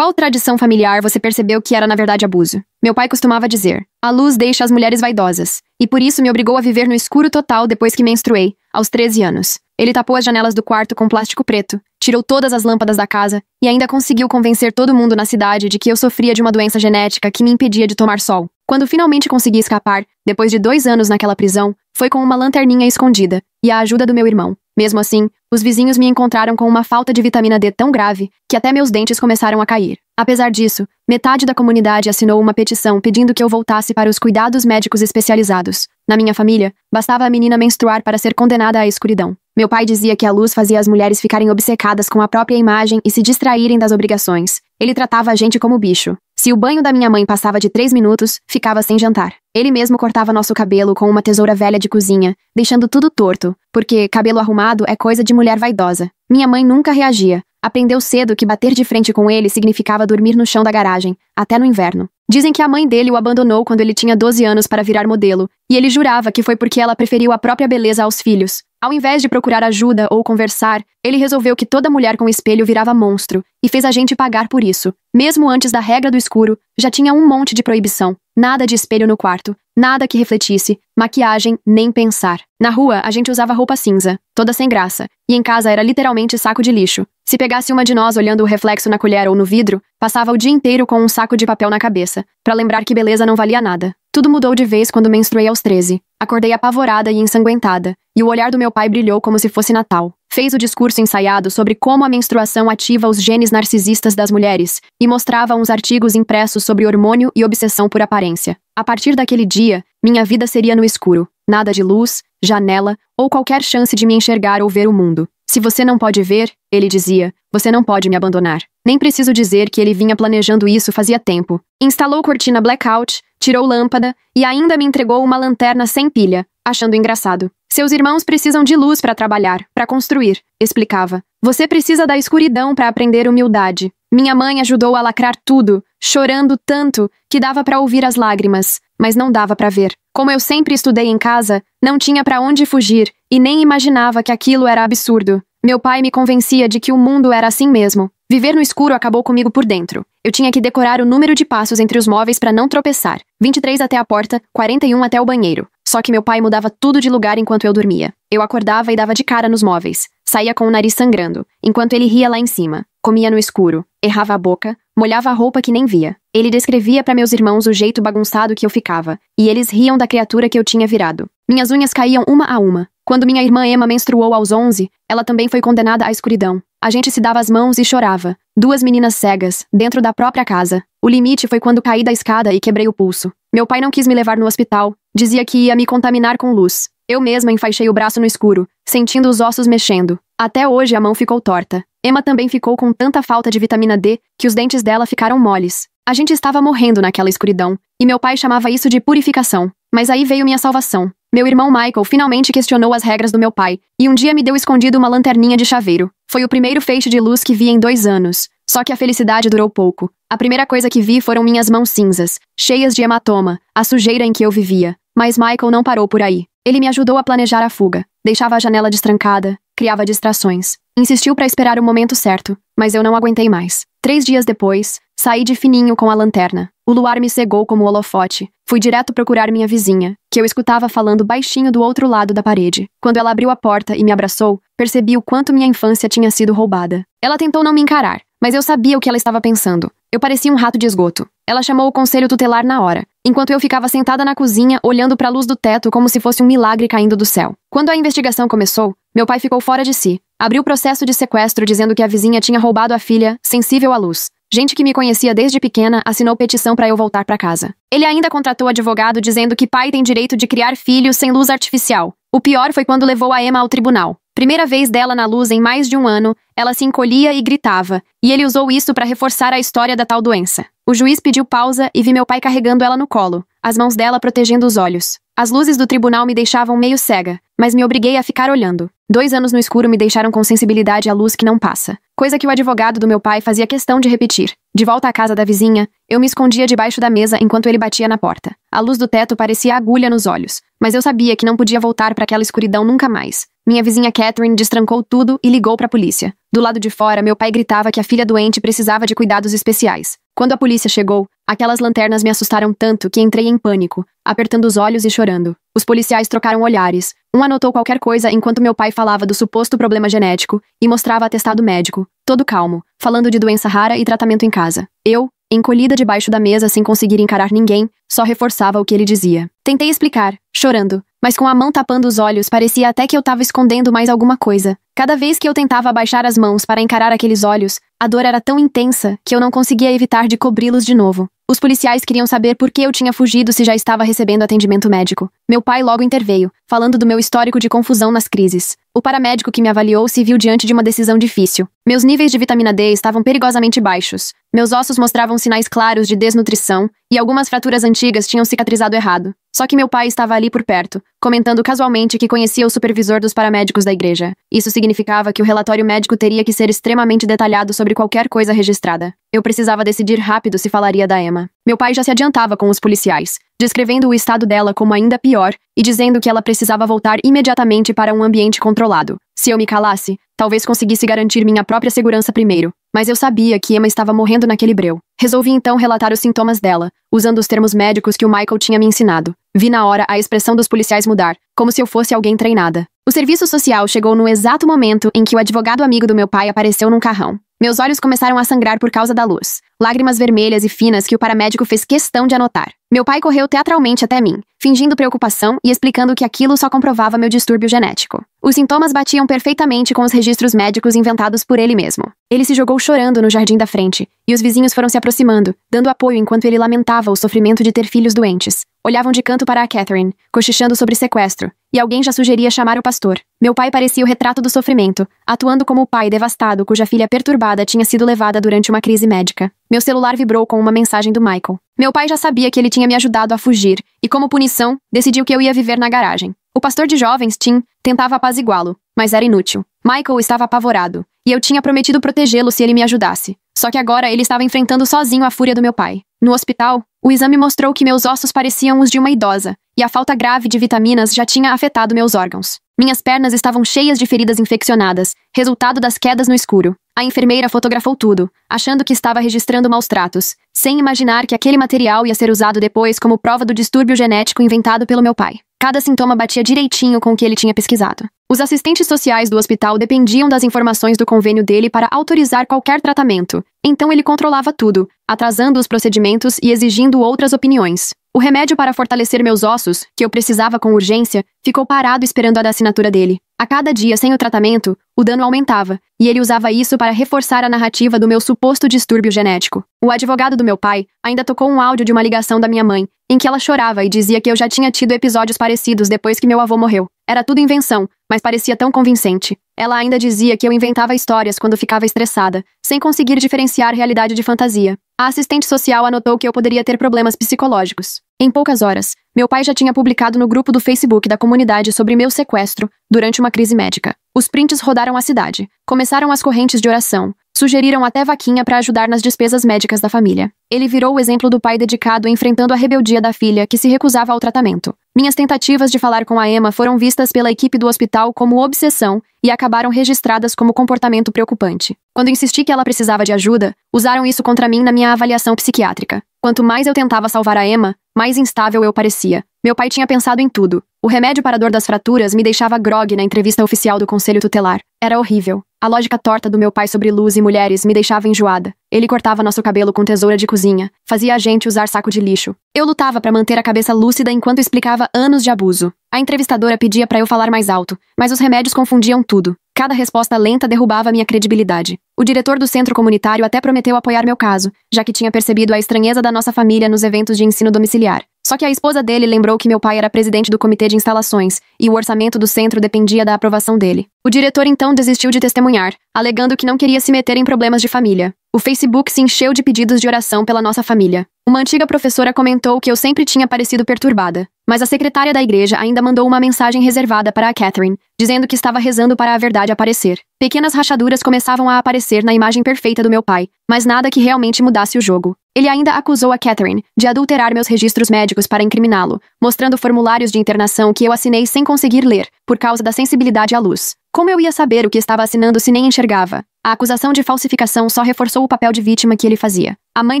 Qual tradição familiar você percebeu que era na verdade abuso? Meu pai costumava dizer: a luz deixa as mulheres vaidosas, e por isso me obrigou a viver no escuro total depois que menstruei, aos 13 anos. Ele tapou as janelas do quarto com plástico preto, tirou todas as lâmpadas da casa e ainda conseguiu convencer todo mundo na cidade de que eu sofria de uma doença genética que me impedia de tomar sol. Quando finalmente consegui escapar, depois de 2 anos naquela prisão, foi com uma lanterninha escondida e a ajuda do meu irmão. Mesmo assim, os vizinhos me encontraram com uma falta de vitamina D tão grave que até meus dentes começaram a cair. Apesar disso, metade da comunidade assinou uma petição pedindo que eu voltasse para os cuidados médicos especializados. Na minha família, bastava a menina menstruar para ser condenada à escuridão. Meu pai dizia que a luz fazia as mulheres ficarem obcecadas com a própria imagem e se distraírem das obrigações. Ele tratava a gente como bicho. Se o banho da minha mãe passava de 3 minutos, ficava sem jantar. Ele mesmo cortava nosso cabelo com uma tesoura velha de cozinha, deixando tudo torto, porque cabelo arrumado é coisa de mulher vaidosa. Minha mãe nunca reagia. Aprendeu cedo que bater de frente com ele significava dormir no chão da garagem, até no inverno. Dizem que a mãe dele o abandonou quando ele tinha 12 anos para virar modelo, e ele jurava que foi porque ela preferiu a própria beleza aos filhos. Ao invés de procurar ajuda ou conversar, ele resolveu que toda mulher com espelho virava monstro, e fez a gente pagar por isso. Mesmo antes da regra do escuro, já tinha um monte de proibição. Nada de espelho no quarto, nada que refletisse, maquiagem, nem pensar. Na rua, a gente usava roupa cinza, toda sem graça, e em casa era literalmente saco de lixo. Se pegasse uma de nós olhando o reflexo na colher ou no vidro, passava o dia inteiro com um saco de papel na cabeça, pra lembrar que beleza não valia nada. Tudo mudou de vez quando menstruei aos 13. Acordei apavorada e ensanguentada, e o olhar do meu pai brilhou como se fosse Natal. Fez o discurso ensaiado sobre como a menstruação ativa os genes narcisistas das mulheres e mostrava uns artigos impressos sobre hormônio e obsessão por aparência. A partir daquele dia, minha vida seria no escuro. Nada de luz, janela ou qualquer chance de me enxergar ou ver o mundo. Se você não pode ver, ele dizia, você não pode me abandonar. Nem preciso dizer que ele vinha planejando isso fazia tempo. Instalou cortina blackout, tirou lâmpada e ainda me entregou uma lanterna sem pilha, achando engraçado. Seus irmãos precisam de luz para trabalhar, para construir, explicava. Você precisa da escuridão para aprender humildade. Minha mãe ajudou a lacrar tudo, chorando tanto que dava para ouvir as lágrimas, mas não dava para ver. Como eu sempre estudei em casa, não tinha para onde fugir e nem imaginava que aquilo era absurdo. Meu pai me convencia de que o mundo era assim mesmo. Viver no escuro acabou comigo por dentro. Eu tinha que decorar o número de passos entre os móveis para não tropeçar. 23 até a porta, 41 até o banheiro. Só que meu pai mudava tudo de lugar enquanto eu dormia. Eu acordava e dava de cara nos móveis. Saía com o nariz sangrando, enquanto ele ria lá em cima. Comia no escuro, errava a boca, molhava a roupa que nem via. Ele descrevia para meus irmãos o jeito bagunçado que eu ficava, e eles riam da criatura que eu tinha virado. Minhas unhas caíam uma a uma. Quando minha irmã Emma menstruou aos 11, ela também foi condenada à escuridão. A gente se dava as mãos e chorava. 2 meninas cegas, dentro da própria casa. O limite foi quando caí da escada e quebrei o pulso. Meu pai não quis me levar no hospital. Dizia que ia me contaminar com luz. Eu mesma enfaixei o braço no escuro, sentindo os ossos mexendo. Até hoje a mão ficou torta. Emma também ficou com tanta falta de vitamina D que os dentes dela ficaram moles. A gente estava morrendo naquela escuridão, e meu pai chamava isso de purificação. Mas aí veio minha salvação. Meu irmão Michael finalmente questionou as regras do meu pai, e um dia me deu escondido uma lanterninha de chaveiro. Foi o primeiro feixe de luz que vi em 2 anos. Só que a felicidade durou pouco. A primeira coisa que vi foram minhas mãos cinzas, cheias de hematoma, a sujeira em que eu vivia. Mas Michael não parou por aí. Ele me ajudou a planejar a fuga. Deixava a janela destrancada, criava distrações. Insistiu para esperar o momento certo, mas eu não aguentei mais. 3 dias depois, saí de fininho com a lanterna. O luar me cegou como holofote. Fui direto procurar minha vizinha, que eu escutava falando baixinho do outro lado da parede. Quando ela abriu a porta e me abraçou, percebi o quanto minha infância tinha sido roubada. Ela tentou não me encarar, mas eu sabia o que ela estava pensando. Eu parecia um rato de esgoto. Ela chamou o conselho tutelar na hora, enquanto eu ficava sentada na cozinha olhando para a luz do teto como se fosse um milagre caindo do céu. Quando a investigação começou, meu pai ficou fora de si. Abriu processo de sequestro dizendo que a vizinha tinha roubado a filha, sensível à luz. Gente que me conhecia desde pequena assinou petição para eu voltar para casa. Ele ainda contratou advogado dizendo que pai tem direito de criar filhos sem luz artificial. O pior foi quando levou a Emma ao tribunal. Primeira vez dela na luz em mais de 1 ano, ela se encolhia e gritava, e ele usou isso para reforçar a história da tal doença. O juiz pediu pausa e vi meu pai carregando ela no colo, as mãos dela protegendo os olhos. As luzes do tribunal me deixavam meio cega, mas me obriguei a ficar olhando. 2 anos no escuro me deixaram com sensibilidade à luz que não passa, coisa que o advogado do meu pai fazia questão de repetir. De volta à casa da vizinha, eu me escondia debaixo da mesa enquanto ele batia na porta. A luz do teto parecia agulha nos olhos, mas eu sabia que não podia voltar para aquela escuridão nunca mais. Minha vizinha Catherine destrancou tudo e ligou para a polícia. Do lado de fora, meu pai gritava que a filha doente precisava de cuidados especiais. Quando a polícia chegou, aquelas lanternas me assustaram tanto que entrei em pânico, apertando os olhos e chorando. Os policiais trocaram olhares. Um anotou qualquer coisa enquanto meu pai falava do suposto problema genético e mostrava atestado médico, todo calmo, falando de doença rara e tratamento em casa. Eu, encolhida debaixo da mesa sem conseguir encarar ninguém, só reforçava o que ele dizia. Tentei explicar, chorando, mas com a mão tapando os olhos parecia até que eu estava escondendo mais alguma coisa. Cada vez que eu tentava abaixar as mãos para encarar aqueles olhos, a dor era tão intensa que eu não conseguia evitar de cobri-los de novo. Os policiais queriam saber por que eu tinha fugido se já estava recebendo atendimento médico. Meu pai logo interveio, falando do meu histórico de confusão nas crises. O paramédico que me avaliou se viu diante de uma decisão difícil. Meus níveis de vitamina D estavam perigosamente baixos. Meus ossos mostravam sinais claros de desnutrição e algumas fraturas antigas tinham cicatrizado errado. Só que meu pai estava ali por perto, comentando casualmente que conhecia o supervisor dos paramédicos da igreja. Isso significava que o relatório médico teria que ser extremamente detalhado sobre qualquer coisa registrada. Eu precisava decidir rápido se falaria da Emma. Meu pai já se adiantava com os policiais, descrevendo o estado dela como ainda pior e dizendo que ela precisava voltar imediatamente para um ambiente controlado. Se eu me calasse, talvez conseguisse garantir minha própria segurança primeiro. Mas eu sabia que Emma estava morrendo naquele breu. Resolvi então relatar os sintomas dela, usando os termos médicos que o Michael tinha me ensinado. Vi na hora a expressão dos policiais mudar, como se eu fosse alguém treinada. O serviço social chegou no exato momento em que o advogado amigo do meu pai apareceu num carrão. Meus olhos começaram a sangrar por causa da luz. Lágrimas vermelhas e finas que o paramédico fez questão de anotar. Meu pai correu teatralmente até mim, fingindo preocupação e explicando que aquilo só comprovava meu distúrbio genético. Os sintomas batiam perfeitamente com os registros médicos inventados por ele mesmo. Ele se jogou chorando no jardim da frente, e os vizinhos foram se aproximando, dando apoio enquanto ele lamentava o sofrimento de ter filhos doentes. Olhavam de canto para a Catherine, cochichando sobre sequestro, e alguém já sugeria chamar o pastor. Meu pai parecia o retrato do sofrimento, atuando como o pai devastado cuja filha perturbada tinha sido levada durante uma crise médica. Meu celular vibrou com uma mensagem do Michael. Meu pai já sabia que ele tinha me ajudado a fugir, e como punição, decidiu que eu ia viver na garagem. O pastor de jovens, Tim, tentava apaziguá-lo, mas era inútil. Michael estava apavorado, e eu tinha prometido protegê-lo se ele me ajudasse. Só que agora ele estava enfrentando sozinho a fúria do meu pai. No hospital, o exame mostrou que meus ossos pareciam os de uma idosa, e a falta grave de vitaminas já tinha afetado meus órgãos. Minhas pernas estavam cheias de feridas infeccionadas, resultado das quedas no escuro. A enfermeira fotografou tudo, achando que estava registrando maus tratos, sem imaginar que aquele material ia ser usado depois como prova do distúrbio genético inventado pelo meu pai. Cada sintoma batia direitinho com o que ele tinha pesquisado. Os assistentes sociais do hospital dependiam das informações do convênio dele para autorizar qualquer tratamento. Então ele controlava tudo, atrasando os procedimentos e exigindo outras opiniões. O remédio para fortalecer meus ossos, que eu precisava com urgência, ficou parado esperando a assinatura dele. A cada dia sem o tratamento, o dano aumentava, e ele usava isso para reforçar a narrativa do meu suposto distúrbio genético. O advogado do meu pai ainda tocou um áudio de uma ligação da minha mãe, em que ela chorava e dizia que eu já tinha tido episódios parecidos depois que meu avô morreu. Era tudo invenção, mas parecia tão convincente. Ela ainda dizia que eu inventava histórias quando ficava estressada, sem conseguir diferenciar realidade de fantasia. A assistente social anotou que eu poderia ter problemas psicológicos. Em poucas horas, meu pai já tinha publicado no grupo do Facebook da comunidade sobre meu sequestro durante uma crise médica. Os prints rodaram a cidade. Começaram as correntes de oração. Sugeriram até vaquinha para ajudar nas despesas médicas da família. Ele virou o exemplo do pai dedicado enfrentando a rebeldia da filha que se recusava ao tratamento. Minhas tentativas de falar com a Emma foram vistas pela equipe do hospital como obsessão e acabaram registradas como comportamento preocupante. Quando insisti que ela precisava de ajuda, usaram isso contra mim na minha avaliação psiquiátrica. Quanto mais eu tentava salvar a Emma, mais instável eu parecia. Meu pai tinha pensado em tudo. O remédio para a dor das fraturas me deixava grogue na entrevista oficial do conselho tutelar. Era horrível. A lógica torta do meu pai sobre luz e mulheres me deixava enjoada. Ele cortava nosso cabelo com tesoura de cozinha, fazia a gente usar saco de lixo. Eu lutava para manter a cabeça lúcida enquanto explicava anos de abuso. A entrevistadora pedia para eu falar mais alto, mas os remédios confundiam tudo. Cada resposta lenta derrubava minha credibilidade. O diretor do centro comunitário até prometeu apoiar meu caso, já que tinha percebido a estranheza da nossa família nos eventos de ensino domiciliar. Só que a esposa dele lembrou que meu pai era presidente do comitê de instalações, e o orçamento do centro dependia da aprovação dele. O diretor então desistiu de testemunhar, alegando que não queria se meter em problemas de família. O Facebook se encheu de pedidos de oração pela nossa família. Uma antiga professora comentou que eu sempre tinha parecido perturbada, mas a secretária da igreja ainda mandou uma mensagem reservada para a Catherine, dizendo que estava rezando para a verdade aparecer. Pequenas rachaduras começavam a aparecer na imagem perfeita do meu pai, mas nada que realmente mudasse o jogo. Ele ainda acusou a Catherine de adulterar meus registros médicos para incriminá-lo, mostrando formulários de internação que eu assinei sem conseguir ler, por causa da sensibilidade à luz. Como eu ia saber o que estava assinando se nem enxergava? A acusação de falsificação só reforçou o papel de vítima que ele fazia. A mãe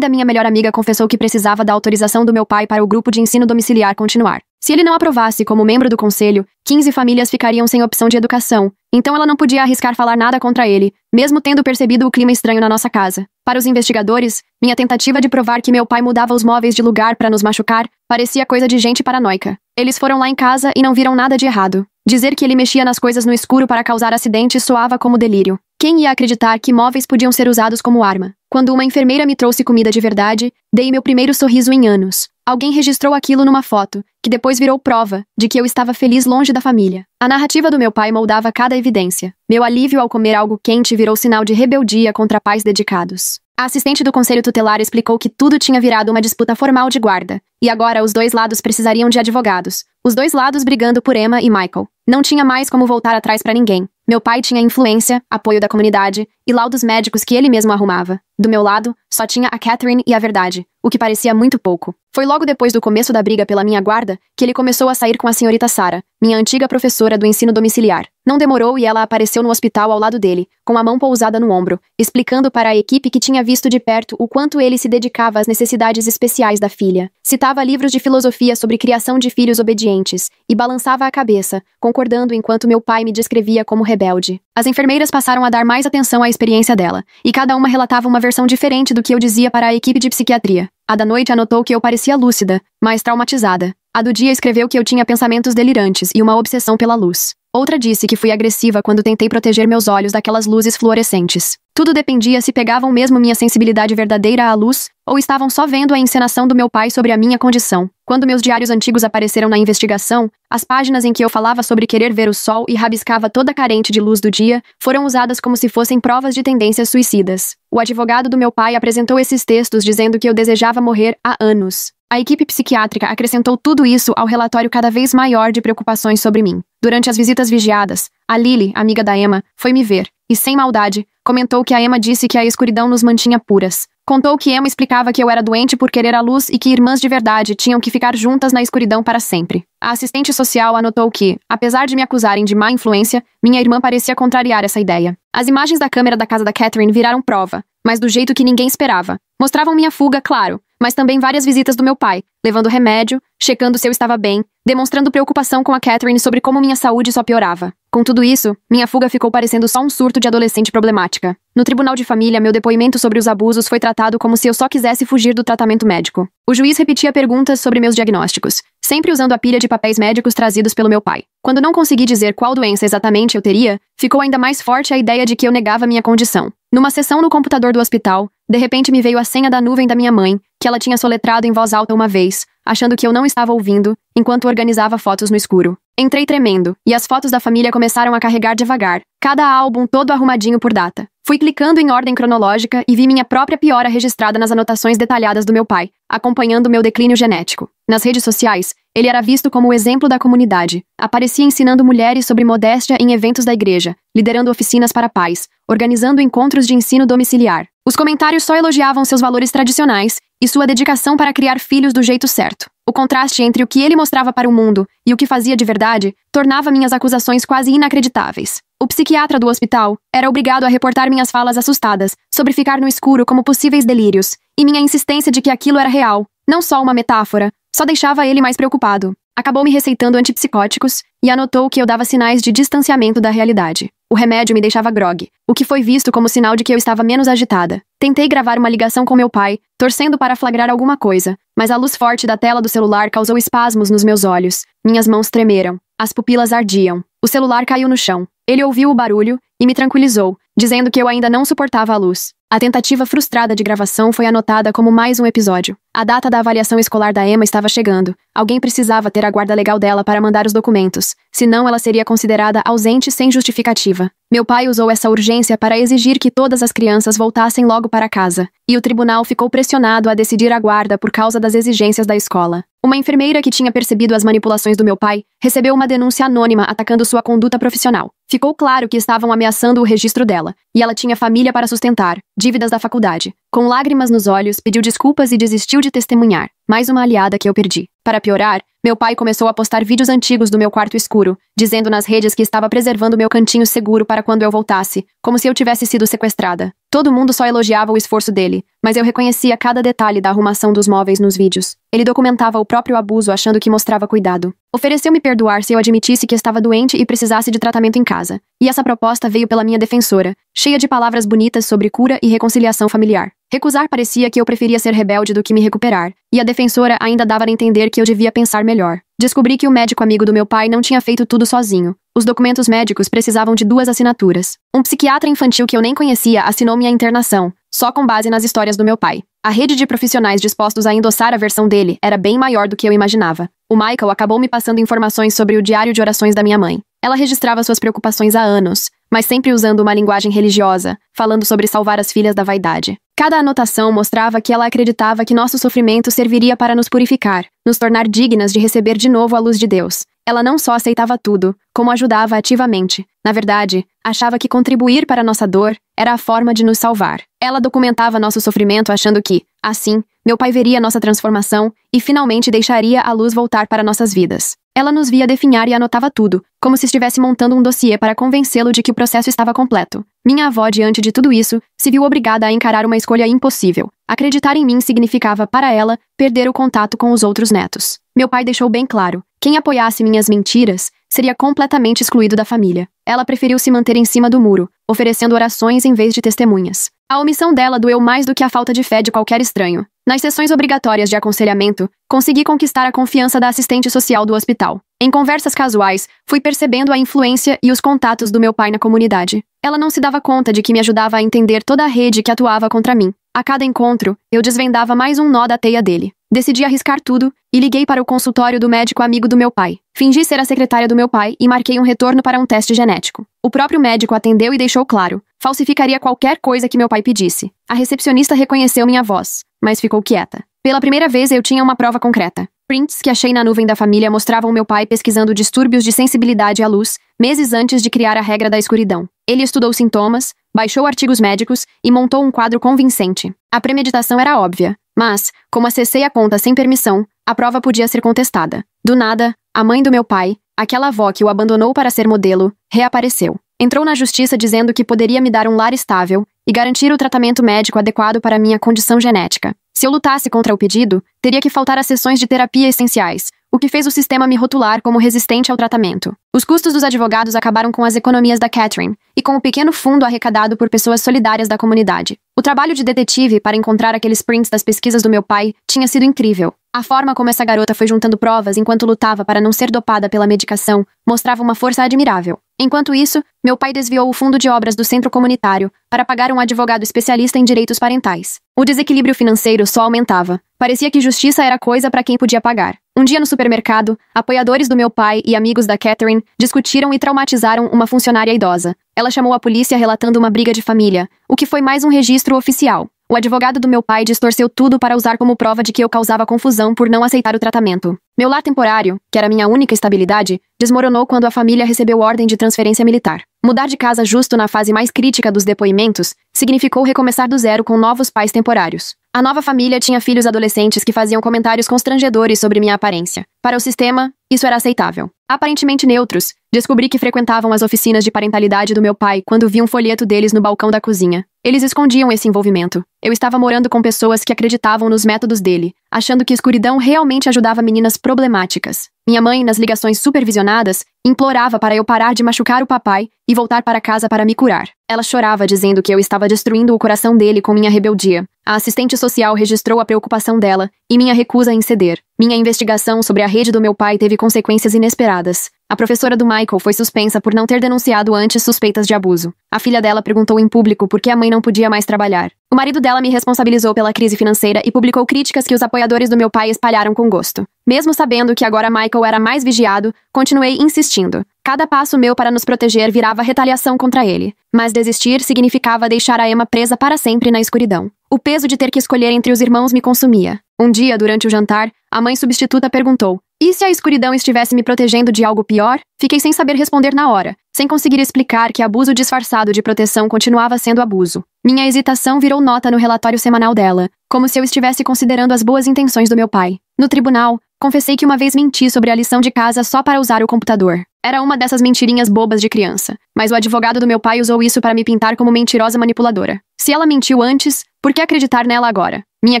da minha melhor amiga confessou que precisava da autorização do meu pai para o grupo de ensino domiciliar continuar. Se ele não aprovasse como membro do conselho, 15 famílias ficariam sem opção de educação, então ela não podia arriscar falar nada contra ele, mesmo tendo percebido o clima estranho na nossa casa. Para os investigadores, minha tentativa de provar que meu pai mudava os móveis de lugar para nos machucar parecia coisa de gente paranoica. Eles foram lá em casa e não viram nada de errado. Dizer que ele mexia nas coisas no escuro para causar acidentes soava como delírio. Quem ia acreditar que móveis podiam ser usados como arma? Quando uma enfermeira me trouxe comida de verdade, dei meu primeiro sorriso em anos. Alguém registrou aquilo numa foto, que depois virou prova de que eu estava feliz longe da família. A narrativa do meu pai moldava cada evidência. Meu alívio ao comer algo quente virou sinal de rebeldia contra pais dedicados. A assistente do conselho tutelar explicou que tudo tinha virado uma disputa formal de guarda, e agora os dois lados precisariam de advogados. Os dois lados brigando por Emma e Michael. Não tinha mais como voltar atrás para ninguém. Meu pai tinha influência, apoio da comunidade e laudos médicos que ele mesmo arrumava. Do meu lado, só tinha a Catherine e a verdade, o que parecia muito pouco. Foi logo depois do começo da briga pela minha guarda que ele começou a sair com a senhorita Sarah, minha antiga professora do ensino domiciliar. Não demorou e ela apareceu no hospital ao lado dele, com a mão pousada no ombro, explicando para a equipe que tinha visto de perto o quanto ele se dedicava às necessidades especiais da filha. Citava livros de filosofia sobre criação de filhos obedientes e balançava a cabeça, concordando enquanto meu pai me descrevia como rebelde. As enfermeiras passaram a dar mais atenção à experiência dela, e cada uma relatava uma versão diferente do que eu dizia para a equipe de psiquiatria. A da noite anotou que eu parecia lúcida, mas traumatizada. A do dia escreveu que eu tinha pensamentos delirantes e uma obsessão pela luz. Outra disse que fui agressiva quando tentei proteger meus olhos daquelas luzes fluorescentes. Tudo dependia se pegavam mesmo minha sensibilidade verdadeira à luz, ou estavam só vendo a encenação do meu pai sobre a minha condição. Quando meus diários antigos apareceram na investigação, as páginas em que eu falava sobre querer ver o sol e rabiscava toda carente de luz do dia foram usadas como se fossem provas de tendências suicidas. O advogado do meu pai apresentou esses textos dizendo que eu desejava morrer há anos. A equipe psiquiátrica acrescentou tudo isso ao relatório cada vez maior de preocupações sobre mim. Durante as visitas vigiadas, a Lily, amiga da Emma, foi me ver, e sem maldade, comentou que a Emma disse que a escuridão nos mantinha puras. Contou que Emma explicava que eu era doente por querer a luz e que irmãs de verdade tinham que ficar juntas na escuridão para sempre. A assistente social anotou que, apesar de me acusarem de má influência, minha irmã parecia contrariar essa ideia. As imagens da câmera da casa da Catherine viraram prova, mas do jeito que ninguém esperava. Mostravam minha fuga, claro, mas também várias visitas do meu pai, levando remédio, checando se eu estava bem, demonstrando preocupação com a Catherine sobre como minha saúde só piorava. Com tudo isso, minha fuga ficou parecendo só um surto de adolescente problemática. No tribunal de família, meu depoimento sobre os abusos foi tratado como se eu só quisesse fugir do tratamento médico. O juiz repetia perguntas sobre meus diagnósticos, sempre usando a pilha de papéis médicos trazidos pelo meu pai. Quando não consegui dizer qual doença exatamente eu teria, ficou ainda mais forte a ideia de que eu negava minha condição. Numa sessão no computador do hospital, de repente me veio a senha da nuvem da minha mãe, que ela tinha soletrado em voz alta uma vez, achando que eu não estava ouvindo, enquanto organizava fotos no escuro. Entrei tremendo, e as fotos da família começaram a carregar devagar, cada álbum todo arrumadinho por data. Fui clicando em ordem cronológica e vi minha própria piora registrada nas anotações detalhadas do meu pai, acompanhando meu declínio genético. Nas redes sociais, ele era visto como o exemplo da comunidade. Aparecia ensinando mulheres sobre modéstia em eventos da igreja, liderando oficinas para pais, organizando encontros de ensino domiciliar. Os comentários só elogiavam seus valores tradicionais e sua dedicação para criar filhos do jeito certo. O contraste entre o que ele mostrava para o mundo e o que fazia de verdade tornava minhas acusações quase inacreditáveis. O psiquiatra do hospital era obrigado a reportar minhas falas assustadas sobre ficar no escuro como possíveis delírios, e minha insistência de que aquilo era real, não só uma metáfora, só deixava ele mais preocupado. Acabou me receitando antipsicóticos e anotou que eu dava sinais de distanciamento da realidade. O remédio me deixava grogue, o que foi visto como sinal de que eu estava menos agitada. Tentei gravar uma ligação com meu pai, torcendo para flagrar alguma coisa, mas a luz forte da tela do celular causou espasmos nos meus olhos. Minhas mãos tremeram, as pupilas ardiam. O celular caiu no chão. Ele ouviu o barulho e me tranquilizou, dizendo que eu ainda não suportava a luz. A tentativa frustrada de gravação foi anotada como mais um episódio. A data da avaliação escolar da Emma estava chegando. Alguém precisava ter a guarda legal dela para mandar os documentos, senão ela seria considerada ausente sem justificativa. Meu pai usou essa urgência para exigir que todas as crianças voltassem logo para casa, e o tribunal ficou pressionado a decidir a guarda por causa das exigências da escola. Uma enfermeira que tinha percebido as manipulações do meu pai recebeu uma denúncia anônima atacando sua conduta profissional. Ficou claro que estavam ameaçando o registro dela, e ela tinha família para sustentar, dívidas da faculdade. Com lágrimas nos olhos, pediu desculpas e desistiu de testemunhar. Mais uma aliada que eu perdi. Para piorar, meu pai começou a postar vídeos antigos do meu quarto escuro, dizendo nas redes que estava preservando meu cantinho seguro para quando eu voltasse, como se eu tivesse sido sequestrada. Todo mundo só elogiava o esforço dele, mas eu reconhecia cada detalhe da arrumação dos móveis nos vídeos. Ele documentava o próprio abuso achando que mostrava cuidado. Ofereceu-me perdoar se eu admitisse que estava doente e precisasse de tratamento em casa. E essa proposta veio pela minha defensora, cheia de palavras bonitas sobre cura e reconciliação familiar. Recusar parecia que eu preferia ser rebelde do que me recuperar, e a defensora ainda dava a entender que eu devia pensar melhor. Descobri que o médico amigo do meu pai não tinha feito tudo sozinho. Os documentos médicos precisavam de 2 assinaturas. Um psiquiatra infantil que eu nem conhecia assinou minha internação, só com base nas histórias do meu pai. A rede de profissionais dispostos a endossar a versão dele era bem maior do que eu imaginava. O Michael acabou me passando informações sobre o diário de orações da minha mãe. Ela registrava suas preocupações há anos, mas sempre usando uma linguagem religiosa, falando sobre salvar as filhas da vaidade. Cada anotação mostrava que ela acreditava que nosso sofrimento serviria para nos purificar, nos tornar dignas de receber de novo a luz de Deus. Ela não só aceitava tudo, como ajudava ativamente. Na verdade, achava que contribuir para nossa dor era a forma de nos salvar. Ela documentava nosso sofrimento achando que, assim, meu pai veria nossa transformação e finalmente deixaria a luz voltar para nossas vidas. Ela nos via definhar e anotava tudo, como se estivesse montando um dossiê para convencê-lo de que o processo estava completo. Minha avó, diante de tudo isso, se viu obrigada a encarar uma escolha impossível. Acreditar em mim significava, para ela, perder o contato com os outros netos. Meu pai deixou bem claro: quem apoiasse minhas mentiras seria completamente excluído da família. Ela preferiu se manter em cima do muro, oferecendo orações em vez de testemunhas. A omissão dela doeu mais do que a falta de fé de qualquer estranho. Nas sessões obrigatórias de aconselhamento, consegui conquistar a confiança da assistente social do hospital. Em conversas casuais, fui percebendo a influência e os contatos do meu pai na comunidade. Ela não se dava conta de que me ajudava a entender toda a rede que atuava contra mim. A cada encontro, eu desvendava mais um nó da teia dele. Decidi arriscar tudo e liguei para o consultório do médico amigo do meu pai. Fingi ser a secretária do meu pai e marquei um retorno para um teste genético. O próprio médico atendeu e deixou claro: falsificaria qualquer coisa que meu pai pedisse. A recepcionista reconheceu minha voz, mas ficou quieta. Pela primeira vez eu tinha uma prova concreta. Prints que achei na nuvem da família mostravam meu pai pesquisando distúrbios de sensibilidade à luz, meses antes de criar a regra da escuridão. Ele estudou sintomas, baixou artigos médicos e montou um quadro convincente. A premeditação era óbvia, mas, como acessei a conta sem permissão, a prova podia ser contestada. Do nada, a mãe do meu pai, aquela avó que o abandonou para ser modelo, reapareceu. Entrou na justiça dizendo que poderia me dar um lar estável e garantir o tratamento médico adequado para minha condição genética. Se eu lutasse contra o pedido, teria que faltar às sessões de terapia essenciais, o que fez o sistema me rotular como resistente ao tratamento. Os custos dos advogados acabaram com as economias da Catherine e com o pequeno fundo arrecadado por pessoas solidárias da comunidade. O trabalho de detetive para encontrar aqueles prints das pesquisas do meu pai tinha sido incrível. A forma como essa garota foi juntando provas enquanto lutava para não ser dopada pela medicação mostrava uma força admirável. Enquanto isso, meu pai desviou o fundo de obras do centro comunitário para pagar um advogado especialista em direitos parentais. O desequilíbrio financeiro só aumentava. Parecia que justiça era coisa para quem podia pagar. Um dia no supermercado, apoiadores do meu pai e amigos da Catherine discutiram e traumatizaram uma funcionária idosa. Ela chamou a polícia relatando uma briga de família, o que foi mais um registro oficial. O advogado do meu pai distorceu tudo para usar como prova de que eu causava confusão por não aceitar o tratamento. Meu lar temporário, que era minha única estabilidade, desmoronou quando a família recebeu ordem de transferência militar. Mudar de casa justo na fase mais crítica dos depoimentos significou recomeçar do zero com novos pais temporários. A nova família tinha filhos adolescentes que faziam comentários constrangedores sobre minha aparência. Para o sistema, isso era aceitável. Aparentemente neutros, descobri que frequentavam as oficinas de parentalidade do meu pai quando vi um folheto deles no balcão da cozinha. Eles escondiam esse envolvimento. Eu estava morando com pessoas que acreditavam nos métodos dele, achando que escuridão realmente ajudava meninas problemáticas. Minha mãe, nas ligações supervisionadas, implorava para eu parar de machucar o papai e voltar para casa para me curar. Ela chorava dizendo que eu estava destruindo o coração dele com minha rebeldia. A assistente social registrou a preocupação dela e minha recusa em ceder. Minha investigação sobre a rede do meu pai teve consequências inesperadas. A professora do Michael foi suspensa por não ter denunciado antes suspeitas de abuso. A filha dela perguntou em público por que a mãe não podia mais trabalhar. O marido dela me responsabilizou pela crise financeira e publicou críticas que os apoiadores do meu pai espalharam com gosto. Mesmo sabendo que agora Michael era mais vigiado, continuei insistindo. Cada passo meu para nos proteger virava retaliação contra ele. Mas desistir significava deixar a Emma presa para sempre na escuridão. O peso de ter que escolher entre os irmãos me consumia. Um dia, durante o jantar, a mãe substituta perguntou: "E se a escuridão estivesse me protegendo de algo pior?" Fiquei sem saber responder na hora, sem conseguir explicar que abuso disfarçado de proteção continuava sendo abuso. Minha hesitação virou nota no relatório semanal dela, como se eu estivesse considerando as boas intenções do meu pai. No tribunal, confessei que uma vez menti sobre a lição de casa só para usar o computador. Era uma dessas mentirinhas bobas de criança, mas o advogado do meu pai usou isso para me pintar como mentirosa manipuladora. Se ela mentiu antes, por que acreditar nela agora? Minha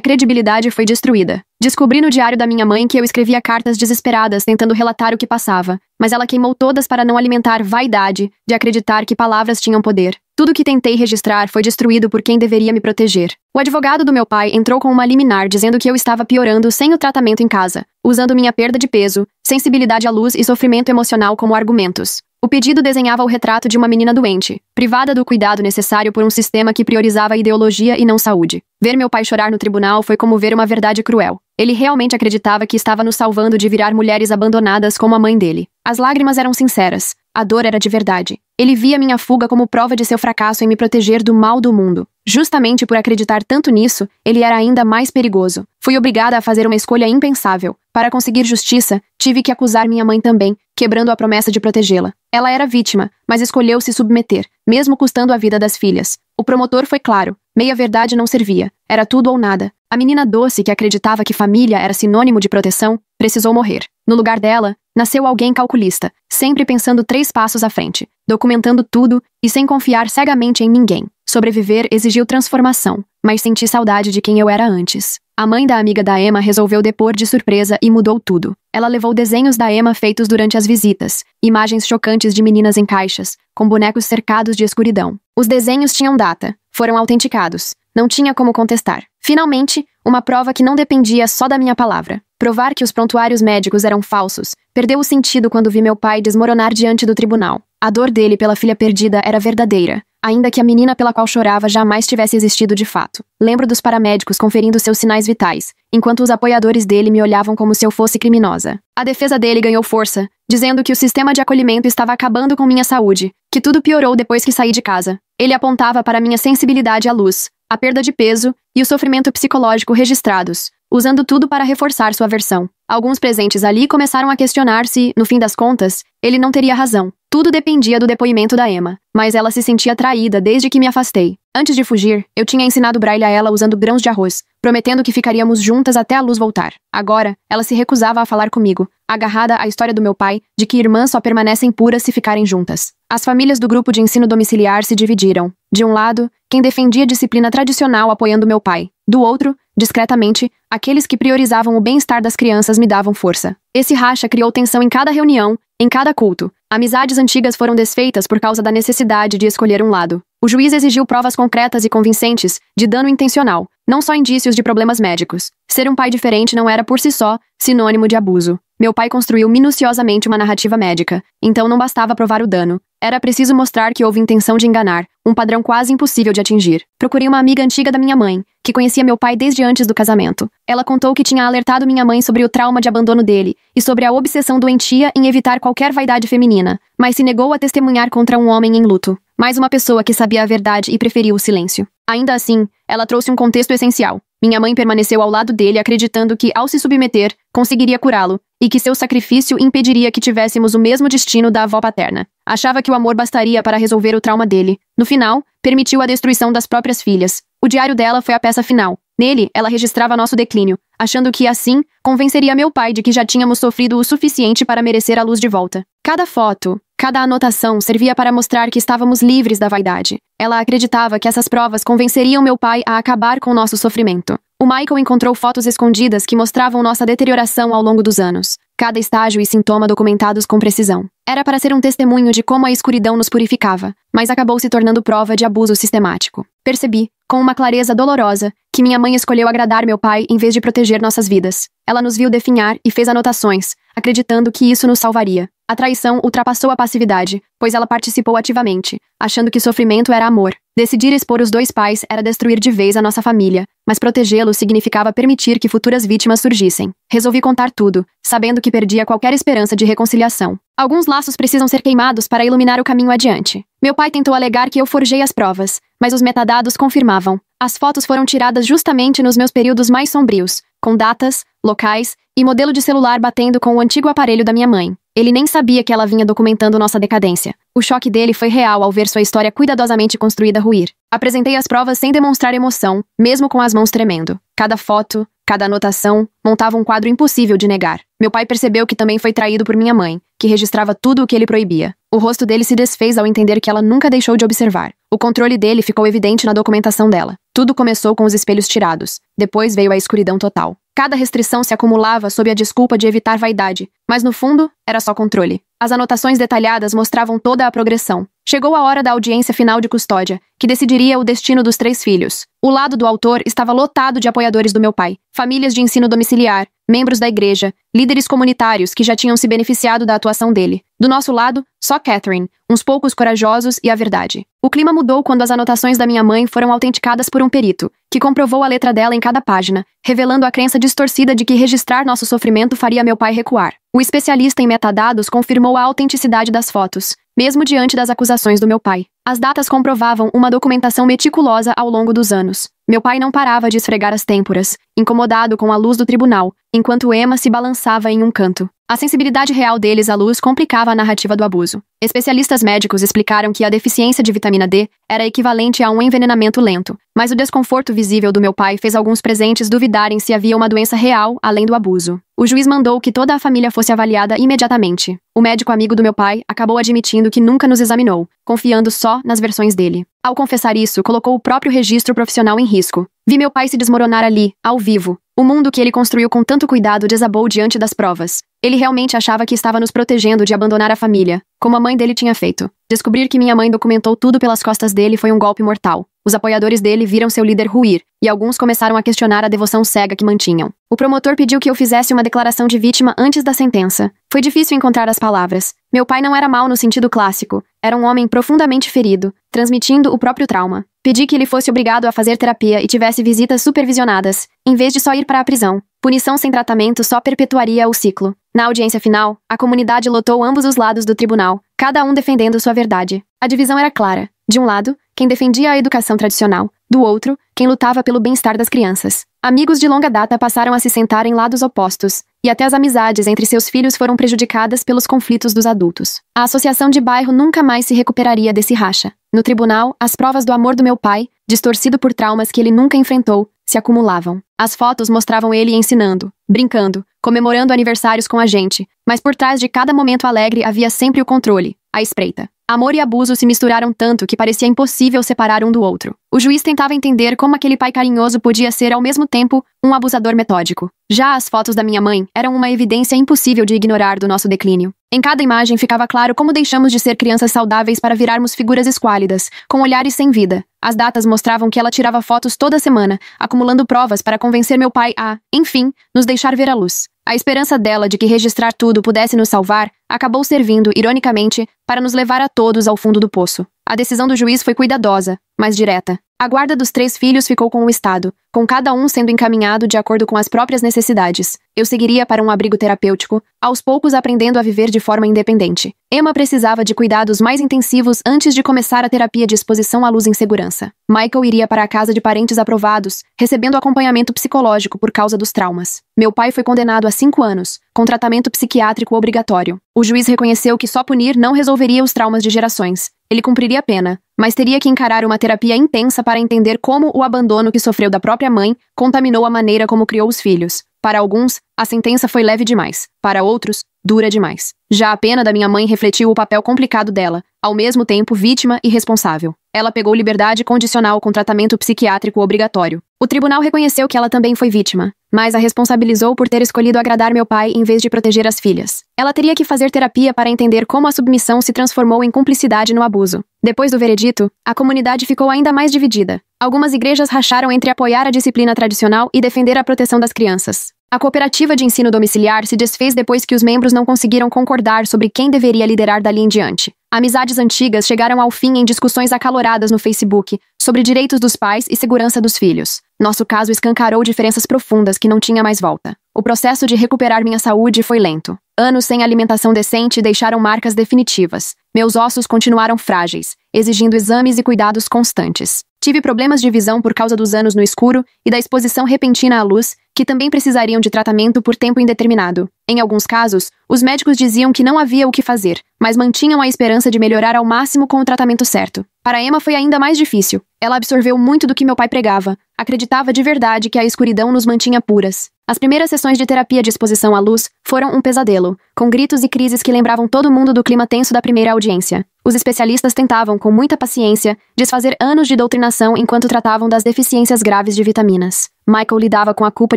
credibilidade foi destruída. Descobri no diário da minha mãe que eu escrevia cartas desesperadas tentando relatar o que passava, mas ela queimou todas para não alimentar vaidade de acreditar que palavras tinham poder. Tudo que tentei registrar foi destruído por quem deveria me proteger. O advogado do meu pai entrou com uma liminar dizendo que eu estava piorando sem o tratamento em casa, usando minha perda de peso, sensibilidade à luz e sofrimento emocional como argumentos. O pedido desenhava o retrato de uma menina doente, privada do cuidado necessário por um sistema que priorizava a ideologia e não saúde. Ver meu pai chorar no tribunal foi como ver uma verdade cruel. Ele realmente acreditava que estava nos salvando de virar mulheres abandonadas como a mãe dele. As lágrimas eram sinceras. A dor era de verdade. Ele via minha fuga como prova de seu fracasso em me proteger do mal do mundo. Justamente por acreditar tanto nisso, ele era ainda mais perigoso. Fui obrigada a fazer uma escolha impensável. Para conseguir justiça, tive que acusar minha mãe também, quebrando a promessa de protegê-la. Ela era vítima, mas escolheu se submeter, mesmo custando a vida das filhas. O promotor foi claro. Meia-verdade não servia. Era tudo ou nada. A menina doce que acreditava que família era sinônimo de proteção, precisou morrer. No lugar dela, nasceu alguém calculista, sempre pensando 3 passos à frente, documentando tudo e sem confiar cegamente em ninguém. Sobreviver exigiu transformação, mas senti saudade de quem eu era antes. A mãe da amiga da Emma resolveu depor de surpresa e mudou tudo. Ela levou desenhos da Emma feitos durante as visitas, imagens chocantes de meninas em caixas, com bonecos cercados de escuridão. Os desenhos tinham data, foram autenticados. Não tinha como contestar. Finalmente, uma prova que não dependia só da minha palavra. Provar que os prontuários médicos eram falsos perdeu o sentido quando vi meu pai desmoronar diante do tribunal. A dor dele pela filha perdida era verdadeira, ainda que a menina pela qual chorava jamais tivesse existido de fato. Lembro dos paramédicos conferindo seus sinais vitais, enquanto os apoiadores dele me olhavam como se eu fosse criminosa. A defesa dele ganhou força, dizendo que o sistema de acolhimento estava acabando com minha saúde, que tudo piorou depois que saí de casa. Ele apontava para minha sensibilidade à luz, a perda de peso e o sofrimento psicológico registrados, usando tudo para reforçar sua versão. Alguns presentes ali começaram a questionar se, no fim das contas, ele não teria razão. Tudo dependia do depoimento da Emma, mas ela se sentia traída desde que me afastei. Antes de fugir, eu tinha ensinado braille a ela usando grãos de arroz, prometendo que ficaríamos juntas até a luz voltar. Agora, ela se recusava a falar comigo, agarrada à história do meu pai, de que irmãs só permanecem puras se ficarem juntas. As famílias do grupo de ensino domiciliar se dividiram. De um lado, quem defendia a disciplina tradicional apoiando meu pai. Do outro, discretamente, aqueles que priorizavam o bem-estar das crianças me davam força. Esse racha criou tensão em cada reunião, em cada culto. Amizades antigas foram desfeitas por causa da necessidade de escolher um lado. O juiz exigiu provas concretas e convincentes de dano intencional, não só indícios de problemas médicos. Ser um pai diferente não era, por si só, sinônimo de abuso. Meu pai construiu minuciosamente uma narrativa médica, então não bastava provar o dano. Era preciso mostrar que houve intenção de enganar, um padrão quase impossível de atingir. Procurei uma amiga antiga da minha mãe, que conhecia meu pai desde antes do casamento. Ela contou que tinha alertado minha mãe sobre o trauma de abandono dele e sobre a obsessão doentia em evitar qualquer vaidade feminina, mas se negou a testemunhar contra um homem em luto. Mais uma pessoa que sabia a verdade e preferiu o silêncio. Ainda assim, ela trouxe um contexto essencial. Minha mãe permaneceu ao lado dele acreditando que, ao se submeter, conseguiria curá-lo, e que seu sacrifício impediria que tivéssemos o mesmo destino da avó paterna. Achava que o amor bastaria para resolver o trauma dele. No final, permitiu a destruição das próprias filhas. O diário dela foi a peça final. Nele, ela registrava nosso declínio, achando que, assim, convenceria meu pai de que já tínhamos sofrido o suficiente para merecer a luz de volta. Cada foto, cada anotação servia para mostrar que estávamos livres da vaidade. Ela acreditava que essas provas convenceriam meu pai a acabar com nosso sofrimento. O Michael encontrou fotos escondidas que mostravam nossa deterioração ao longo dos anos. cada estágio e sintoma documentados com precisão. Era para ser um testemunho de como a escuridão nos purificava, mas acabou se tornando prova de abuso sistemático. Percebi, com uma clareza dolorosa, que minha mãe escolheu agradar meu pai em vez de proteger nossas vidas. Ela nos viu definhar e fez anotações, acreditando que isso nos salvaria. A traição ultrapassou a passividade, pois ela participou ativamente, achando que sofrimento era amor. Decidir expor os dois pais era destruir de vez a nossa família, mas protegê-los significava permitir que futuras vítimas surgissem. Resolvi contar tudo, sabendo que perdia qualquer esperança de reconciliação. Alguns laços precisam ser queimados para iluminar o caminho adiante. Meu pai tentou alegar que eu forjei as provas, mas os metadados confirmavam. As fotos foram tiradas justamente nos meus períodos mais sombrios, com datas, locais e modelo de celular batendo com o antigo aparelho da minha mãe. Ele nem sabia que ela vinha documentando nossa decadência. O choque dele foi real ao ver sua história cuidadosamente construída ruir. Apresentei as provas sem demonstrar emoção, mesmo com as mãos tremendo. Cada foto, cada anotação, montava um quadro impossível de negar. Meu pai percebeu que também foi traído por minha mãe, que registrava tudo o que ele proibia. O rosto dele se desfez ao entender que ela nunca deixou de observar. O controle dele ficou evidente na documentação dela. Tudo começou com os espelhos tirados. Depois veio a escuridão total. Cada restrição se acumulava sob a desculpa de evitar vaidade, mas no fundo, era só controle. As anotações detalhadas mostravam toda a progressão. Chegou a hora da audiência final de custódia, que decidiria o destino dos 3 filhos. O lado do autor estava lotado de apoiadores do meu pai, famílias de ensino domiciliar, membros da igreja, líderes comunitários que já tinham se beneficiado da atuação dele. Do nosso lado, só Catherine, uns poucos corajosos e a verdade. O clima mudou quando as anotações da minha mãe foram autenticadas por um perito, que comprovou a letra dela em cada página, revelando a crença distorcida de que registrar nosso sofrimento faria meu pai recuar. O especialista em metadados confirmou a autenticidade das fotos, mesmo diante das acusações do meu pai. As datas comprovavam uma documentação meticulosa ao longo dos anos. Meu pai não parava de esfregar as têmporas, incomodado com a luz do tribunal, enquanto Emma se balançava em um canto. A sensibilidade real deles à luz complicava a narrativa do abuso. Especialistas médicos explicaram que a deficiência de vitamina D era equivalente a um envenenamento lento, mas o desconforto visível do meu pai fez alguns presentes duvidarem se havia uma doença real além do abuso. O juiz mandou que toda a família fosse avaliada imediatamente. O médico amigo do meu pai acabou admitindo que nunca nos examinou, confiando só nas versões dele. Ao confessar isso, colocou o próprio registro profissional em risco. Vi meu pai se desmoronar ali, ao vivo. O mundo que ele construiu com tanto cuidado desabou diante das provas. Ele realmente achava que estava nos protegendo de abandonar a família, como a mãe dele tinha feito. Descobrir que minha mãe documentou tudo pelas costas dele foi um golpe mortal. Os apoiadores dele viram seu líder ruir, e alguns começaram a questionar a devoção cega que mantinham. O promotor pediu que eu fizesse uma declaração de vítima antes da sentença. Foi difícil encontrar as palavras. Meu pai não era mau no sentido clássico. Era um homem profundamente ferido, transmitindo o próprio trauma. Pedi que ele fosse obrigado a fazer terapia e tivesse visitas supervisionadas, em vez de só ir para a prisão. Punição sem tratamento só perpetuaria o ciclo. Na audiência final, a comunidade lotou ambos os lados do tribunal, cada um defendendo sua verdade. A divisão era clara. De um lado, quem defendia a educação tradicional. Do outro, quem lutava pelo bem-estar das crianças. Amigos de longa data passaram a se sentar em lados opostos, e até as amizades entre seus filhos foram prejudicadas pelos conflitos dos adultos. A associação de bairro nunca mais se recuperaria desse racha. No tribunal, as provas do amor do meu pai, distorcido por traumas que ele nunca enfrentou, se acumulavam. As fotos mostravam ele ensinando, brincando, comemorando aniversários com a gente, mas por trás de cada momento alegre havia sempre o controle, a espreita. Amor e abuso se misturaram tanto que parecia impossível separar um do outro. O juiz tentava entender como aquele pai carinhoso podia ser ao mesmo tempo um abusador metódico. Já as fotos da minha mãe eram uma evidência impossível de ignorar do nosso declínio. Em cada imagem ficava claro como deixamos de ser crianças saudáveis para virarmos figuras esquálidas, com olhares sem vida. As datas mostravam que ela tirava fotos toda semana, acumulando provas para convencer meu pai a, enfim, nos deixar ver a luz. A esperança dela de que registrar tudo pudesse nos salvar acabou servindo, ironicamente, para nos levar a todos ao fundo do poço. A decisão do juiz foi cuidadosa, mas direta. A guarda dos 3 filhos ficou com o Estado, com cada um sendo encaminhado de acordo com as próprias necessidades. Eu seguiria para um abrigo terapêutico, aos poucos aprendendo a viver de forma independente. Emma precisava de cuidados mais intensivos antes de começar a terapia de exposição à luz em segurança. Michael iria para a casa de parentes aprovados, recebendo acompanhamento psicológico por causa dos traumas. Meu pai foi condenado a 5 anos, com tratamento psiquiátrico obrigatório. O juiz reconheceu que só punir não resolveria os traumas de gerações. Ele cumpriria a pena, mas teria que encarar uma terapia intensa para entender como o abandono que sofreu da própria mãe contaminou a maneira como criou os filhos. Para alguns, a sentença foi leve demais. Para outros, dura demais. Já a pena da minha mãe refletiu o papel complicado dela, ao mesmo tempo vítima e responsável. Ela pegou liberdade condicional com tratamento psiquiátrico obrigatório. O tribunal reconheceu que ela também foi vítima, mas a responsabilizou por ter escolhido agradar meu pai em vez de proteger as filhas. Ela teria que fazer terapia para entender como a submissão se transformou em cumplicidade no abuso. Depois do veredito, a comunidade ficou ainda mais dividida. Algumas igrejas racharam entre apoiar a disciplina tradicional e defender a proteção das crianças. A cooperativa de ensino domiciliar se desfez depois que os membros não conseguiram concordar sobre quem deveria liderar dali em diante. Amizades antigas chegaram ao fim em discussões acaloradas no Facebook sobre direitos dos pais e segurança dos filhos. Nosso caso escancarou diferenças profundas que não tinha mais volta. O processo de recuperar minha saúde foi lento. Anos sem alimentação decente deixaram marcas definitivas. Meus ossos continuaram frágeis, exigindo exames e cuidados constantes. Tive problemas de visão por causa dos anos no escuro e da exposição repentina à luz, que também precisariam de tratamento por tempo indeterminado. Em alguns casos, os médicos diziam que não havia o que fazer, mas mantinham a esperança de melhorar ao máximo com o tratamento certo. Para Emma foi ainda mais difícil. Ela absorveu muito do que meu pai pregava. Acreditava de verdade que a escuridão nos mantinha puras. As primeiras sessões de terapia de exposição à luz foram um pesadelo, com gritos e crises que lembravam todo mundo do clima tenso da primeira audiência. Os especialistas tentavam, com muita paciência, desfazer anos de doutrinação enquanto tratavam das deficiências graves de vitaminas. Michael lidava com a culpa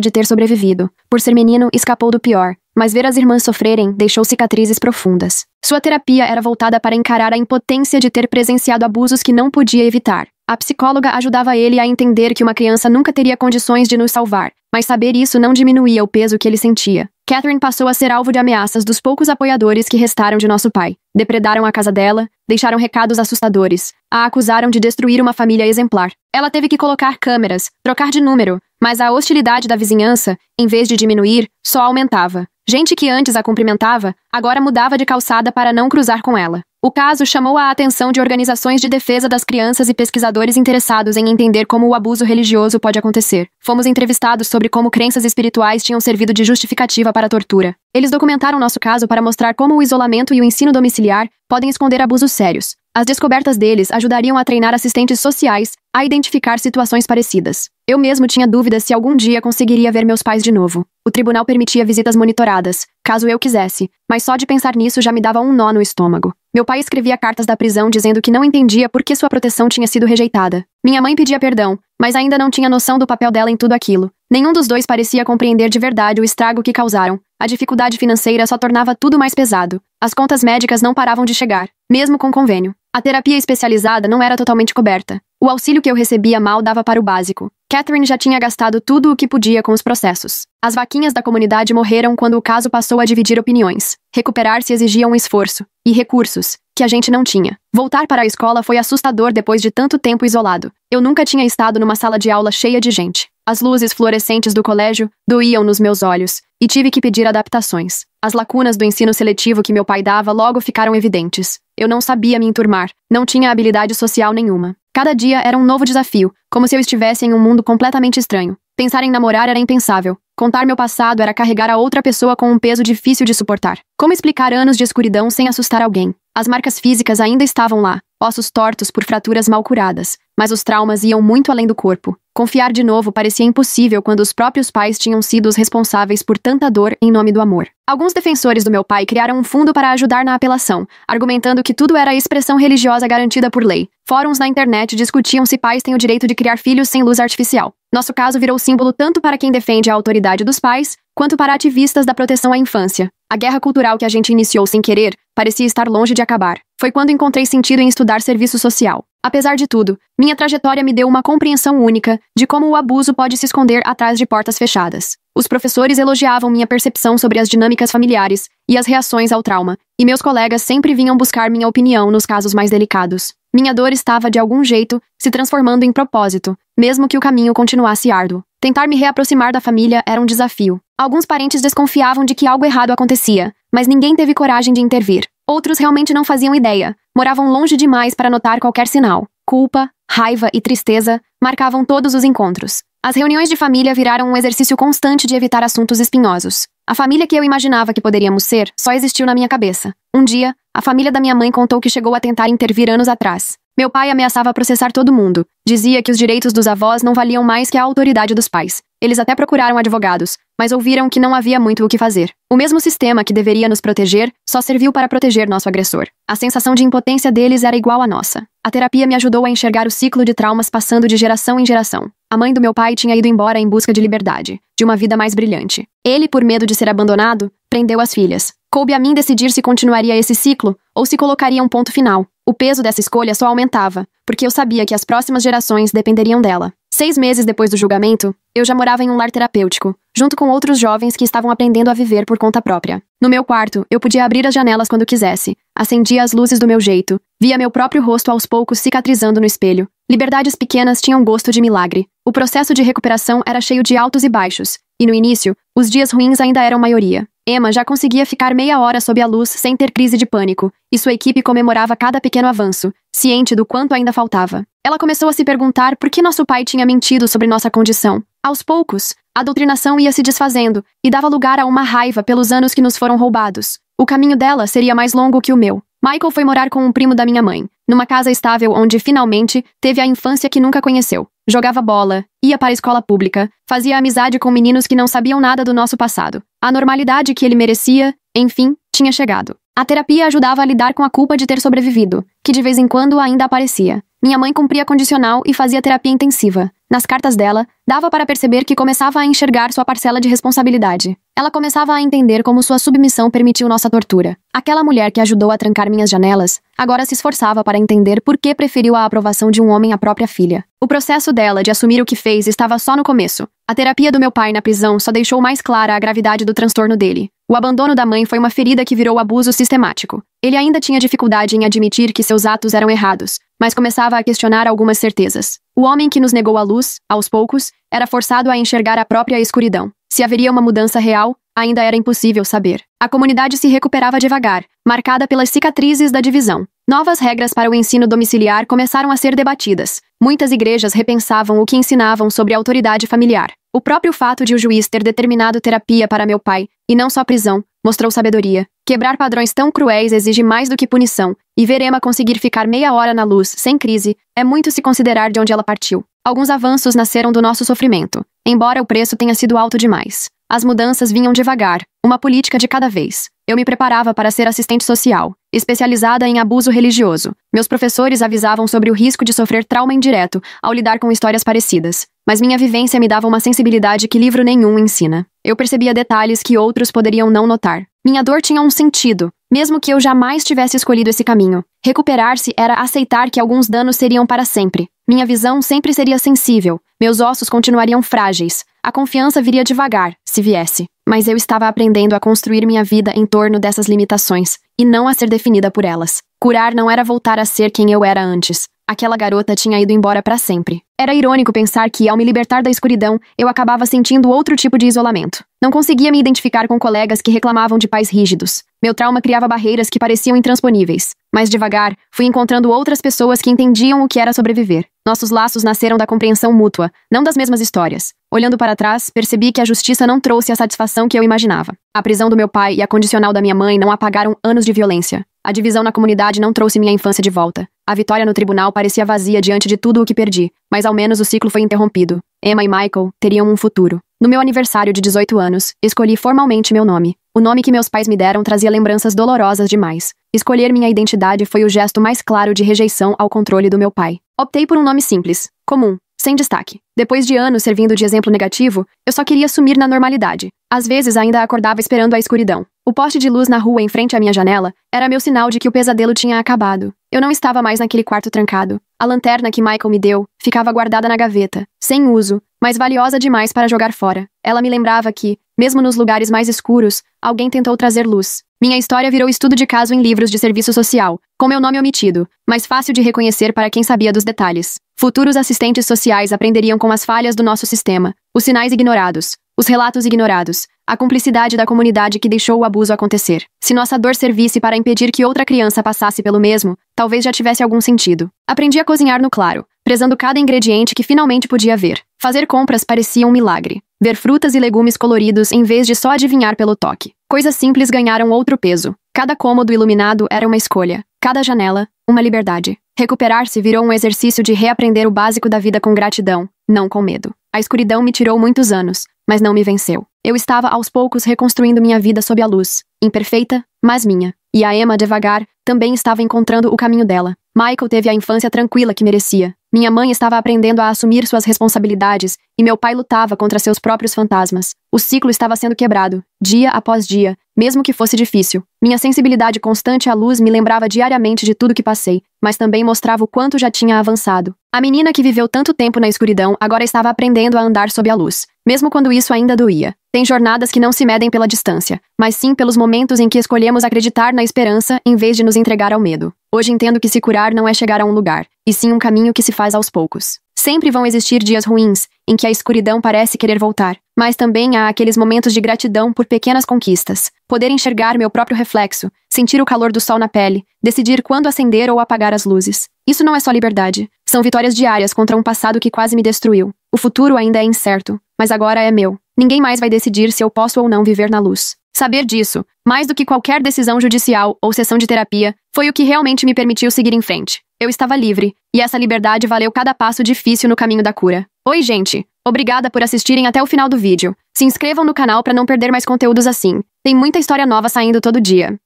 de ter sobrevivido. Por ser menino, escapou do pior, mas ver as irmãs sofrerem deixou cicatrizes profundas. Sua terapia era voltada para encarar a impotência de ter presenciado abusos que não podia evitar. A psicóloga ajudava ele a entender que uma criança nunca teria condições de nos salvar, mas saber isso não diminuía o peso que ele sentia. Catherine passou a ser alvo de ameaças dos poucos apoiadores que restaram de nosso pai. Depredaram a casa dela, deixaram recados assustadores, a acusaram de destruir uma família exemplar. Ela teve que colocar câmeras, trocar de número, mas a hostilidade da vizinhança, em vez de diminuir, só aumentava. Gente que antes a cumprimentava, agora mudava de calçada para não cruzar com ela. O caso chamou a atenção de organizações de defesa das crianças e pesquisadores interessados em entender como o abuso religioso pode acontecer. Fomos entrevistados sobre como crenças espirituais tinham servido de justificativa para a tortura. Eles documentaram nosso caso para mostrar como o isolamento e o ensino domiciliar podem esconder abusos sérios. As descobertas deles ajudariam a treinar assistentes sociais a identificar situações parecidas. Eu mesmo tinha dúvidas se algum dia conseguiria ver meus pais de novo. O tribunal permitia visitas monitoradas, caso eu quisesse, mas só de pensar nisso já me dava um nó no estômago. Meu pai escrevia cartas da prisão dizendo que não entendia por que sua proteção tinha sido rejeitada. Minha mãe pedia perdão, mas ainda não tinha noção do papel dela em tudo aquilo. Nenhum dos dois parecia compreender de verdade o estrago que causaram. A dificuldade financeira só tornava tudo mais pesado. As contas médicas não paravam de chegar, mesmo com convênio. A terapia especializada não era totalmente coberta. O auxílio que eu recebia mal dava para o básico. Catherine já tinha gastado tudo o que podia com os processos. As vaquinhas da comunidade morreram quando o caso passou a dividir opiniões. Recuperar-se exigia um esforço e recursos que a gente não tinha. Voltar para a escola foi assustador depois de tanto tempo isolado. Eu nunca tinha estado numa sala de aula cheia de gente. As luzes fluorescentes do colégio doíam nos meus olhos, e tive que pedir adaptações. As lacunas do ensino seletivo que meu pai dava logo ficaram evidentes. Eu não sabia me enturmar, não tinha habilidade social nenhuma. Cada dia era um novo desafio, como se eu estivesse em um mundo completamente estranho. Pensar em namorar era impensável. Contar meu passado era carregar a outra pessoa com um peso difícil de suportar. Como explicar anos de escuridão sem assustar alguém? As marcas físicas ainda estavam lá, ossos tortos por fraturas mal curadas, mas os traumas iam muito além do corpo. Confiar de novo parecia impossível quando os próprios pais tinham sido os responsáveis por tanta dor em nome do amor. Alguns defensores do meu pai criaram um fundo para ajudar na apelação, argumentando que tudo era expressão religiosa garantida por lei. Fóruns na internet discutiam se pais têm o direito de criar filhos sem luz artificial. Nosso caso virou símbolo tanto para quem defende a autoridade dos pais, quanto para ativistas da proteção à infância. A guerra cultural que a gente iniciou sem querer parecia estar longe de acabar. Foi quando encontrei sentido em estudar serviço social. Apesar de tudo, minha trajetória me deu uma compreensão única de como o abuso pode se esconder atrás de portas fechadas. Os professores elogiavam minha percepção sobre as dinâmicas familiares e as reações ao trauma, e meus colegas sempre vinham buscar minha opinião nos casos mais delicados. Minha dor estava, de algum jeito, se transformando em propósito, mesmo que o caminho continuasse árduo. Tentar me reaproximar da família era um desafio. Alguns parentes desconfiavam de que algo errado acontecia, mas ninguém teve coragem de intervir. Outros realmente não faziam ideia. Moravam longe demais para notar qualquer sinal. Culpa, raiva e tristeza marcavam todos os encontros. As reuniões de família viraram um exercício constante de evitar assuntos espinhosos. A família que eu imaginava que poderíamos ser só existiu na minha cabeça. Um dia, a família da minha mãe contou que chegou a tentar intervir anos atrás. Meu pai ameaçava processar todo mundo. Dizia que os direitos dos avós não valiam mais que a autoridade dos pais. Eles até procuraram advogados, mas ouviram que não havia muito o que fazer. O mesmo sistema que deveria nos proteger só serviu para proteger nosso agressor. A sensação de impotência deles era igual à nossa. A terapia me ajudou a enxergar o ciclo de traumas passando de geração em geração. A mãe do meu pai tinha ido embora em busca de liberdade, de uma vida mais brilhante. Ele, por medo de ser abandonado, prendeu as filhas. Coube a mim decidir se continuaria esse ciclo ou se colocaria um ponto final. O peso dessa escolha só aumentava, porque eu sabia que as próximas gerações dependeriam dela. 6 meses depois do julgamento, eu já morava em um lar terapêutico, junto com outros jovens que estavam aprendendo a viver por conta própria. No meu quarto, eu podia abrir as janelas quando quisesse, acendia as luzes do meu jeito, via meu próprio rosto aos poucos cicatrizando no espelho. Liberdades pequenas tinham gosto de milagre. O processo de recuperação era cheio de altos e baixos, e no início, os dias ruins ainda eram maioria. Emma já conseguia ficar meia hora sob a luz sem ter crise de pânico, e sua equipe comemorava cada pequeno avanço, ciente do quanto ainda faltava. Ela começou a se perguntar por que nosso pai tinha mentido sobre nossa condição. Aos poucos, a doutrinação ia se desfazendo, e dava lugar a uma raiva pelos anos que nos foram roubados. O caminho dela seria mais longo que o meu. Michael foi morar com um primo da minha mãe, numa casa estável onde, finalmente, teve a infância que nunca conheceu. Jogava bola, ia para a escola pública, fazia amizade com meninos que não sabiam nada do nosso passado. A normalidade que ele merecia, enfim, tinha chegado. A terapia ajudava a lidar com a culpa de ter sobrevivido, que de vez em quando ainda aparecia. Minha mãe cumpria condicional e fazia terapia intensiva. Nas cartas dela, dava para perceber que começava a enxergar sua parcela de responsabilidade. Ela começava a entender como sua submissão permitiu nossa tortura. Aquela mulher que ajudou a trancar minhas janelas, agora se esforçava para entender por que preferiu a aprovação de um homem à própria filha. O processo dela de assumir o que fez estava só no começo. A terapia do meu pai na prisão só deixou mais clara a gravidade do transtorno dele. O abandono da mãe foi uma ferida que virou abuso sistemático. Ele ainda tinha dificuldade em admitir que seus atos eram errados, mas começava a questionar algumas certezas. O homem que nos negou a luz, aos poucos, era forçado a enxergar a própria escuridão. Se haveria uma mudança real, ainda era impossível saber. A comunidade se recuperava devagar, marcada pelas cicatrizes da divisão. Novas regras para o ensino domiciliar começaram a ser debatidas. Muitas igrejas repensavam o que ensinavam sobre a autoridade familiar. O próprio fato de o juiz ter determinado terapia para meu pai, e não só prisão, mostrou sabedoria. Quebrar padrões tão cruéis exige mais do que punição, e ver Emma conseguir ficar meia hora na luz, sem crise, é muito se considerar de onde ela partiu. Alguns avanços nasceram do nosso sofrimento, embora o preço tenha sido alto demais. As mudanças vinham devagar, uma política de cada vez. Eu me preparava para ser assistente social, especializada em abuso religioso. Meus professores avisavam sobre o risco de sofrer trauma indireto ao lidar com histórias parecidas, mas minha vivência me dava uma sensibilidade que livro nenhum ensina. Eu percebia detalhes que outros poderiam não notar. Minha dor tinha um sentido, mesmo que eu jamais tivesse escolhido esse caminho. Recuperar-se era aceitar que alguns danos seriam para sempre. Minha visão sempre seria sensível, meus ossos continuariam frágeis. A confiança viria devagar, se viesse. Mas eu estava aprendendo a construir minha vida em torno dessas limitações, e não a ser definida por elas. Curar não era voltar a ser quem eu era antes. Aquela garota tinha ido embora para sempre. Era irônico pensar que, ao me libertar da escuridão, eu acabava sentindo outro tipo de isolamento. Não conseguia me identificar com colegas que reclamavam de pais rígidos. Meu trauma criava barreiras que pareciam intransponíveis. Mas devagar, fui encontrando outras pessoas que entendiam o que era sobreviver. Nossos laços nasceram da compreensão mútua, não das mesmas histórias. Olhando para trás, percebi que a justiça não trouxe a satisfação que eu imaginava. A prisão do meu pai e a condicional da minha mãe não apagaram anos de violência. A divisão na comunidade não trouxe minha infância de volta. A vitória no tribunal parecia vazia diante de tudo o que perdi, mas ao menos o ciclo foi interrompido. Emma e Michael teriam um futuro. No meu aniversário de 18 anos, escolhi formalmente meu nome. O nome que meus pais me deram trazia lembranças dolorosas demais. Escolher minha identidade foi o gesto mais claro de rejeição ao controle do meu pai. Optei por um nome simples, comum, sem destaque. Depois de anos servindo de exemplo negativo, eu só queria sumir na normalidade. Às vezes ainda acordava esperando a escuridão. O poste de luz na rua em frente à minha janela era meu sinal de que o pesadelo tinha acabado. Eu não estava mais naquele quarto trancado. A lanterna que Michael me deu ficava guardada na gaveta, sem uso, mas valiosa demais para jogar fora. Ela me lembrava que, mesmo nos lugares mais escuros, alguém tentou trazer luz. Minha história virou estudo de caso em livros de serviço social, com meu nome omitido, mas fácil de reconhecer para quem sabia dos detalhes. Futuros assistentes sociais aprenderiam com as falhas do nosso sistema, os sinais ignorados, os relatos ignorados, a cumplicidade da comunidade que deixou o abuso acontecer. Se nossa dor servisse para impedir que outra criança passasse pelo mesmo, talvez já tivesse algum sentido. Aprendi a cozinhar no claro, prezando cada ingrediente que finalmente podia ver. Fazer compras parecia um milagre. Ver frutas e legumes coloridos em vez de só adivinhar pelo toque. coisas simples ganharam outro peso. Cada cômodo iluminado era uma escolha. Cada janela, uma liberdade. Recuperar-se virou um exercício de reaprender o básico da vida com gratidão, não com medo. A escuridão me tirou muitos anos, mas não me venceu. Eu estava aos poucos reconstruindo minha vida sob a luz. Imperfeita, mas minha. E a Emma, devagar, também estava encontrando o caminho dela. Michael teve a infância tranquila que merecia. Minha mãe estava aprendendo a assumir suas responsabilidades, e meu pai lutava contra seus próprios fantasmas. O ciclo estava sendo quebrado, dia após dia, mesmo que fosse difícil. Minha sensibilidade constante à luz me lembrava diariamente de tudo que passei, mas também mostrava o quanto já tinha avançado. A menina que viveu tanto tempo na escuridão agora estava aprendendo a andar sob a luz, mesmo quando isso ainda doía. Tem jornadas que não se medem pela distância, mas sim pelos momentos em que escolhemos acreditar na esperança em vez de nos entregar ao medo. Hoje entendo que se curar não é chegar a um lugar, e sim um caminho que se faz aos poucos. Sempre vão existir dias ruins, em que a escuridão parece querer voltar, mas também há aqueles momentos de gratidão por pequenas conquistas. Poder enxergar meu próprio reflexo, sentir o calor do sol na pele, decidir quando acender ou apagar as luzes. Isso não é só liberdade. São vitórias diárias contra um passado que quase me destruiu. O futuro ainda é incerto, mas agora é meu. Ninguém mais vai decidir se eu posso ou não viver na luz. Saber disso, mais do que qualquer decisão judicial ou sessão de terapia, foi o que realmente me permitiu seguir em frente. Eu estava livre, e essa liberdade valeu cada passo difícil no caminho da cura. Oi, gente! Obrigada por assistirem até o final do vídeo. Se inscrevam no canal para não perder mais conteúdos assim. Tem muita história nova saindo todo dia.